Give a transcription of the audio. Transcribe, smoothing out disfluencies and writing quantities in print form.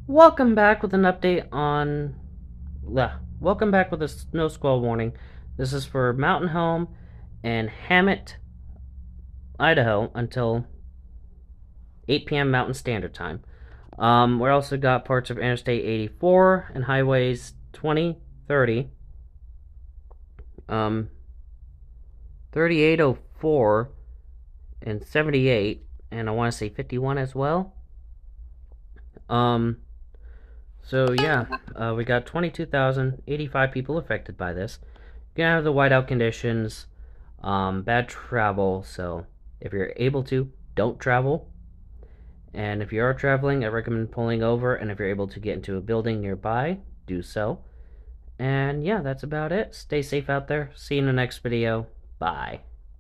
Welcome back with an update on... welcome back with a snow squall warning. This is for Mountain Home and Hammett, Idaho until 8 p.m. Mountain Standard Time. We also got parts of Interstate 84 and Highways 20, 30, 3804, and 78, and I want to say 51 as well. So yeah, we got 22,085 people affected by this. You're gonna have the whiteout conditions, bad travel, so if you're able to, don't travel. And if you are traveling, I recommend pulling over, and if you're able to get into a building nearby, do so. And yeah, that's about it. Stay safe out there. See you in the next video. Bye.